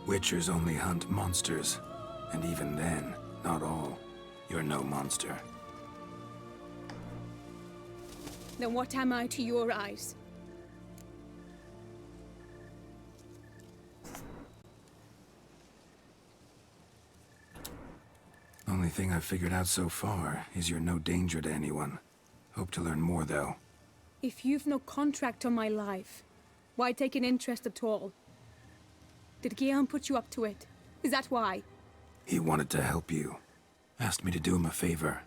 Speaker 3: Witchers only hunt monsters. And even then, not all. You're no monster.
Speaker 7: Then what am I to your eyes?
Speaker 3: Only thing I've figured out so far is you're no danger to anyone. Hope to learn more, though.
Speaker 7: If you've no contract on my life, why take an interest at all? Did Guillaume put you up to it? Is that why?
Speaker 3: He wanted to help you. Asked me to do him a favor.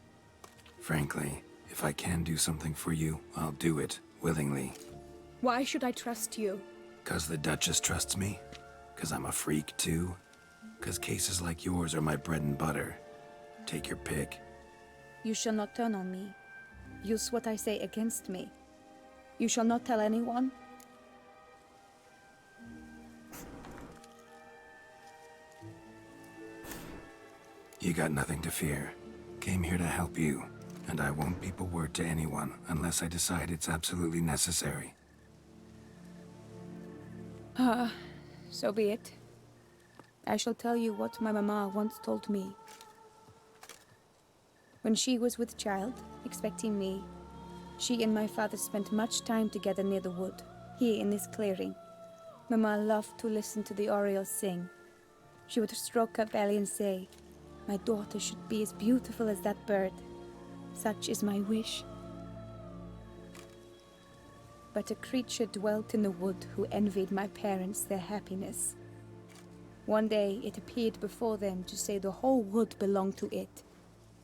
Speaker 3: Frankly, if I can do something for you, I'll do it, willingly.
Speaker 7: Why should I trust you?
Speaker 3: 'Cause the Duchess trusts me? 'Cause I'm a freak, too? 'Cause cases like yours are my bread and butter. Take your pick.
Speaker 7: You shall not turn on me. Use what I say against me. You shall not tell anyone?
Speaker 3: You got nothing to fear. Came here to help you, and I won't peep a word to anyone unless I decide it's absolutely necessary.
Speaker 7: So be it. I shall tell you what my mama once told me. When she was with child, expecting me, she and my father spent much time together near the wood, here in this clearing. Mama loved to listen to the orioles sing. She would stroke her belly and say, "My daughter should be as beautiful as that bird. Such is my wish." But a creature dwelt in the wood who envied my parents their happiness. One day it appeared before them to say the whole wood belonged to it,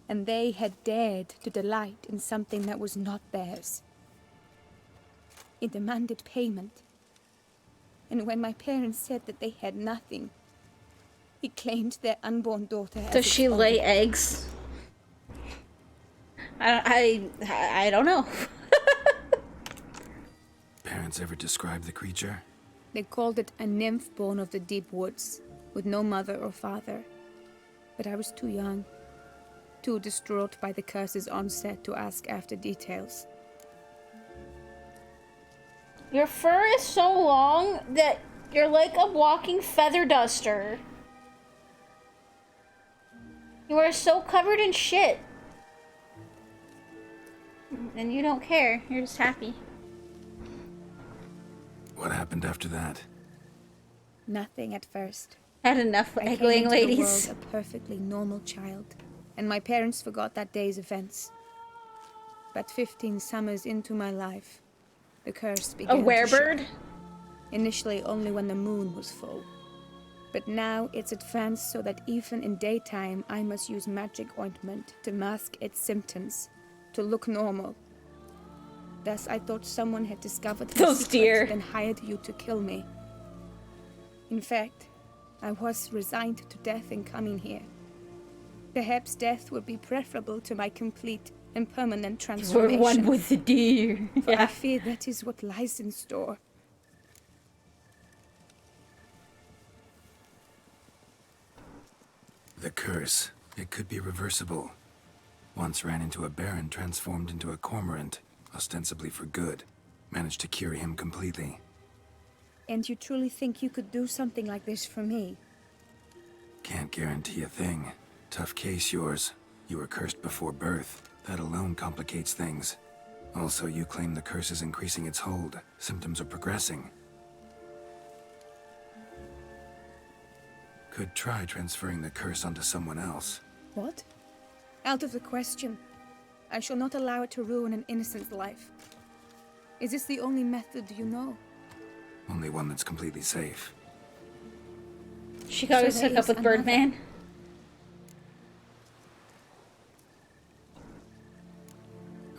Speaker 7: and they had dared to delight in something that was not theirs. It demanded payment. And when my parents said that they had nothing, it claimed their unborn daughter as
Speaker 1: Does
Speaker 7: its
Speaker 1: she
Speaker 7: own.
Speaker 1: lay eggs? I don't know.
Speaker 3: Parents ever describe the creature?
Speaker 7: They called it a nymph born of the deep woods, with no mother or father. But I was too young, too distraught by the curse's onset to ask after details.
Speaker 1: Your fur is so long that you're like a walking feather duster. You are so covered in shit. And you don't care. You're just happy.
Speaker 3: What happened after that?
Speaker 7: Nothing at first.
Speaker 1: Had enough
Speaker 7: I
Speaker 1: egg
Speaker 7: came
Speaker 1: laying
Speaker 7: into the
Speaker 1: ladies.
Speaker 7: world a perfectly normal child, and my parents forgot that day's events. but 15 summers into my life, the curse began
Speaker 1: A werebird?
Speaker 7: to show. Initially only when the moon was full. But now it's advanced so that even in daytime I must use magic ointment to mask its symptoms, to look normal. Thus I thought someone had discovered the
Speaker 1: Those
Speaker 7: secret
Speaker 1: deer.
Speaker 7: and hired you to kill me. In fact, I was resigned to death in coming here. Perhaps death would be preferable to my complete and permanent
Speaker 1: We're
Speaker 7: transformation.
Speaker 1: one with the deer.
Speaker 7: For I
Speaker 1: Yeah.
Speaker 7: fear that is what lies in store.
Speaker 3: The curse. It could be reversible. Once ran into a baron transformed into a cormorant, ostensibly for good. Managed to cure him completely.
Speaker 7: And you truly think you could do something like this for me?
Speaker 3: Can't guarantee a thing. Tough case, yours. You were cursed before birth. That alone complicates things. Also, you claim the curse is increasing its hold. Symptoms are progressing. Could try transferring the curse onto someone else.
Speaker 7: What? Out of the question. I shall not allow it to ruin an innocent's life. Is this the only method you know?
Speaker 3: Only one that's completely safe.
Speaker 1: She got us
Speaker 7: So there
Speaker 1: hook up
Speaker 7: is
Speaker 1: with
Speaker 7: another.
Speaker 1: Birdman.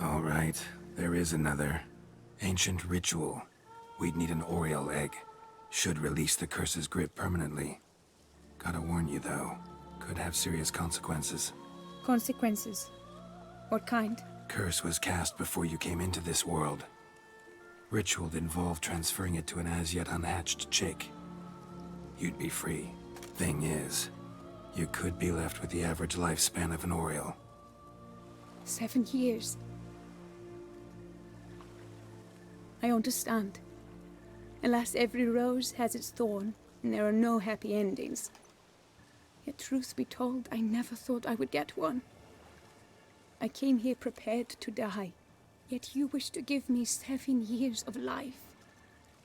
Speaker 3: All right, there is another. Ancient ritual. We'd need an Oriole egg. Should release the curse's grip permanently. Gotta warn you though, could have serious consequences.
Speaker 7: Consequences? What kind?
Speaker 3: Curse was cast before you came into this world. Ritual involved transferring it to an as-yet unhatched chick. You'd be free. Thing is, you could be left with the average lifespan of an Oriole.
Speaker 7: 7 years. I understand. Alas, every rose has its thorn, and there are no happy endings. Yet truth be told, I never thought I would get one. I came here prepared to die, yet you wish to give me 7 years of life.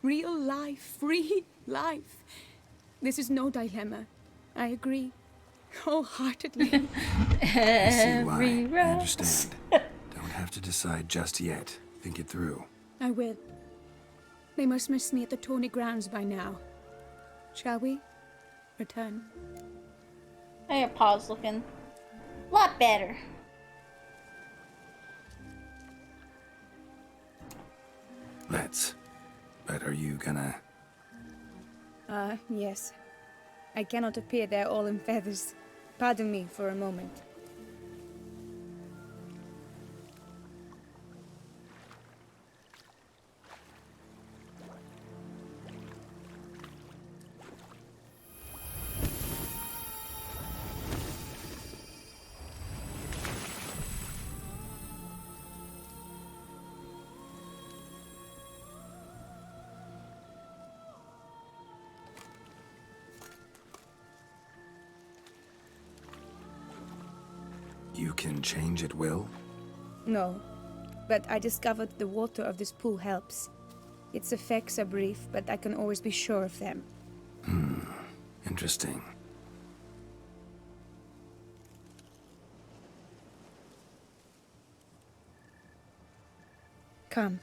Speaker 7: Real life, free life. This is no dilemma. I agree. Wholeheartedly.
Speaker 3: I see why.
Speaker 1: Every
Speaker 3: I
Speaker 1: rose.
Speaker 3: understand. Don't have to decide just yet. Think it through.
Speaker 7: I will. They must miss me at the Tawny grounds by now. Shall we? Return.
Speaker 1: Hey, your paw's looking a lot better.
Speaker 3: Let's. But are you gonna...
Speaker 7: Yes. I cannot appear there all in feathers. Pardon me for a moment.
Speaker 3: You can change at will?
Speaker 7: No, but I discovered the water of this pool helps. Its effects are brief, but I can always be sure of them.
Speaker 3: Interesting.
Speaker 7: Come.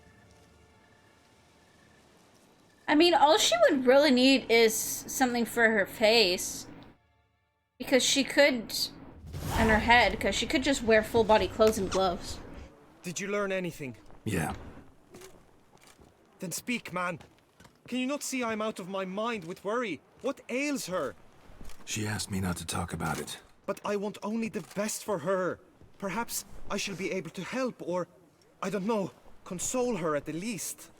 Speaker 1: I mean, all she would really need is something for her face. Because she could... And her head, because she could just wear full body clothes and gloves.
Speaker 4: Did you learn anything?
Speaker 3: Yeah.
Speaker 4: Then speak, man. Can you not see I'm out of my mind with worry? What ails her?
Speaker 3: She asked me not to talk about it.
Speaker 4: But I want only the best for her. Perhaps I shall be able to help or, I don't know, console her at the least.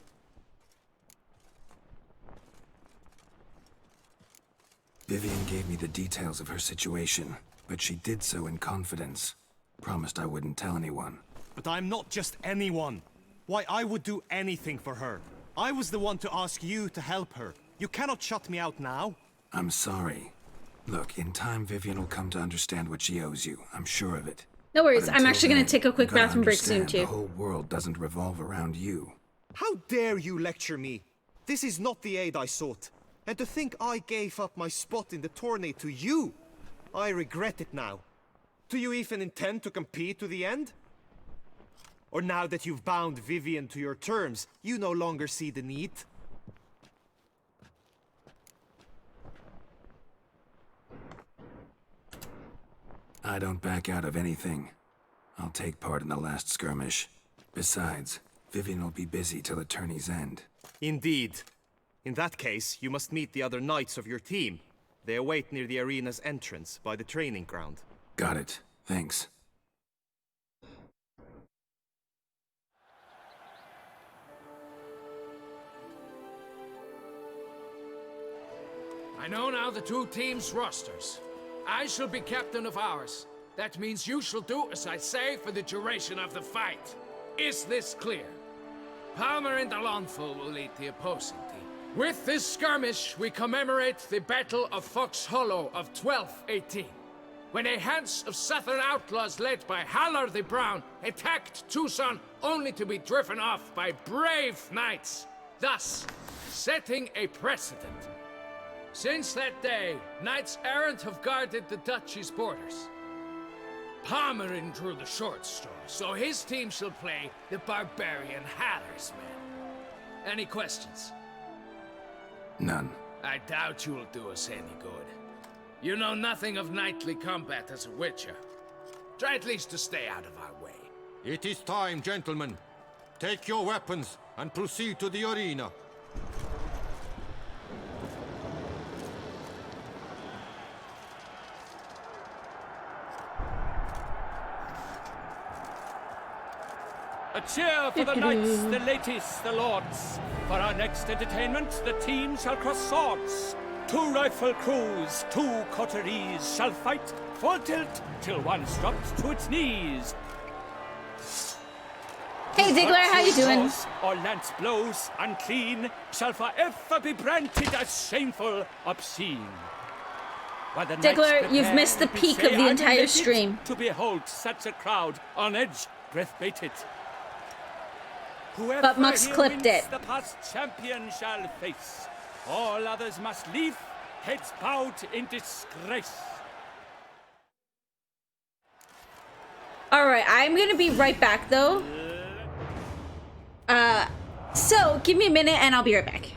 Speaker 3: Vivian gave me the details of her situation, but she did so in confidence. Promised I wouldn't tell anyone.
Speaker 4: But I'm not just anyone. Why, I would do anything for her. I was the one to ask you to help her. You cannot shut me out now.
Speaker 3: I'm sorry. Look, in time Vivian will come to understand what she owes you. I'm sure of it.
Speaker 1: No worries,
Speaker 3: But
Speaker 1: I'm
Speaker 3: until
Speaker 1: actually gonna
Speaker 3: then,
Speaker 1: take a quick
Speaker 3: you gotta
Speaker 1: bathroom break soon,
Speaker 3: understand
Speaker 1: too.
Speaker 3: The whole world doesn't revolve around you.
Speaker 4: How dare you lecture me? This is not the aid I sought. And to think I gave up my spot in the tourney to you. I regret it now. Do you even intend to compete to the end? Or now that you've bound Vivian to your terms, you no longer see the need?
Speaker 3: I don't back out of anything. I'll take part in the last skirmish. Besides, Vivian will be busy till Attorney's End.
Speaker 4: Indeed. In that case, you must meet the other knights of your team. They await near the arena's entrance, by the training ground.
Speaker 3: Got it. Thanks.
Speaker 12: I know now the two teams' rosters. I shall be captain of ours. That means you shall do as I say for the duration of the fight. Is this clear? Palmer and Alonful will lead the opposing team. With this skirmish, we commemorate the Battle of Fox Hollow of 1218, when a Hans of Southern outlaws led by Halar the Brown attacked Tucson only to be driven off by brave knights, thus setting a precedent. Since that day, knights errant have guarded the duchy's borders. Palmerin drew the short straw, so his team shall play the barbarian Haller's men. Any questions?
Speaker 3: None.
Speaker 12: I doubt you'll do us any good. You know nothing of knightly combat as a witcher. Try at least to stay out of our way.
Speaker 10: It is time, gentlemen. Take your weapons and proceed to the arena.
Speaker 5: A cheer for the knights, the ladies, the lords. For our next entertainment, the team shall cross swords. 2 rifle crews, 2 coteries shall fight full tilt till one's dropped to its knees.
Speaker 1: Hey Diggler, how you doing?
Speaker 5: Or lance blows unclean shall forever be branded as shameful, obscene. While the
Speaker 1: Diggler, you've missed the peak of the entire stream.
Speaker 5: To behold such a crowd on edge, breath baited. Whoever
Speaker 1: But Mux clipped it.
Speaker 5: The past champion shall face. All others must leave, heads bowed in disgrace.
Speaker 1: Alright, I'm gonna be right back though. So give me a minute and I'll be right back.